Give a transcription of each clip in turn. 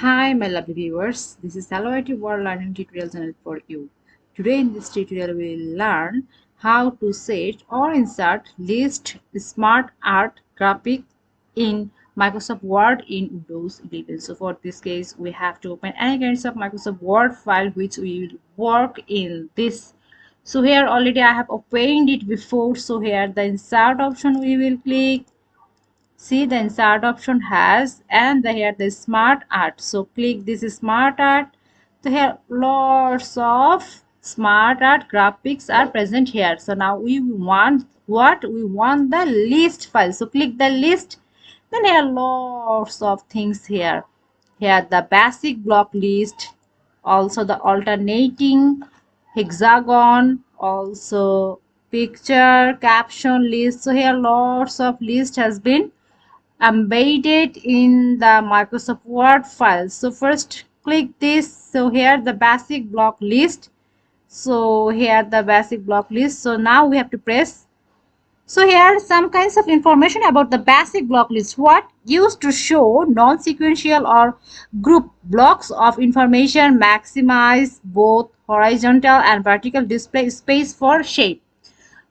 Hi my lovely viewers, this is Hello IT World Learning Tutorial channel for you. Today in this tutorial we will learn how to set or insert List SmartArt Graphic in Microsoft Word in Windows 11. So for this case we have to open any kinds of Microsoft Word file which we will work in this. So here already I have opened it before, so here the insert option we will click. See, the insert option has, and here the smart art. So click this smart art. So here lots of smart art graphics are present here. So now we want what? We want the list file. So click the list. Then here lots of things here. Here the basic block list, also the alternating hexagon, also picture caption list. So here lots of list has been embedded in the Microsoft Word file. So first click this. So here the basic block list. So here the basic block list. So now we have to press. So here some kinds of information about the basic block list. What used to show non-sequential or group blocks of information, maximize both horizontal and vertical display space for shape.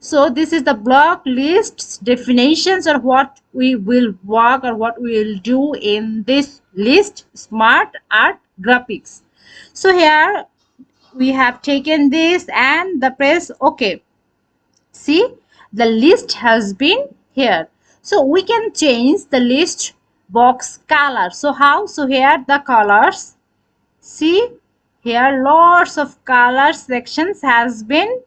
So this is the block lists definitions or what we will work or what we will do in this list smart art graphics. So here we have taken this and the press OK. See, the list has been here. So we can change the list box color. So how? So here the colors. See, here lots of color sections has been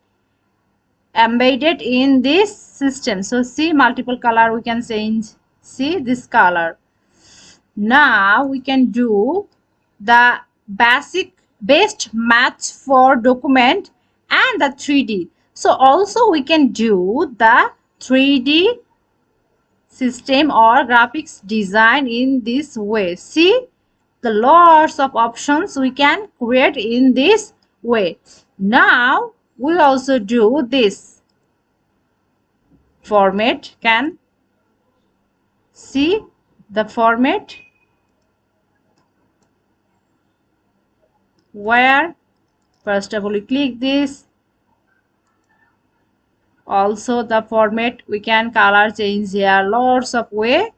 embedded in this system. So see, multiple color we can change. See this color. Now we can do the best match for document and the 3D. So also we can do the 3D system or graphics design in this way. See, the lots of options we can create in this way. Now we also do this format. Can see the format where first of all we click this. Also the format we can color change here. Lots of way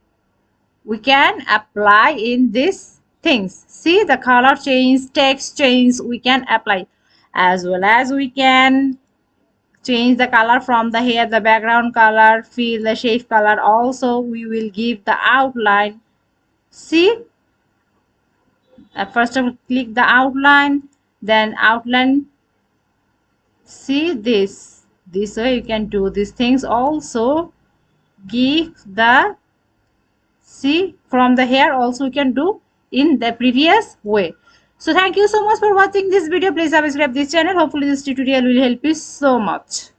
we can apply in these things. See, the color change, text change we can apply, as well as we can change the color from the here, the background color, fill the shape color. Also we will give the outline. See, first of all click the outline, then outline. See, this way you can do these things. Also give the, see, from the here also you can do in the previous way. So thank you so much for watching this video. Please subscribe this channel. Hopefully this tutorial will help you so much.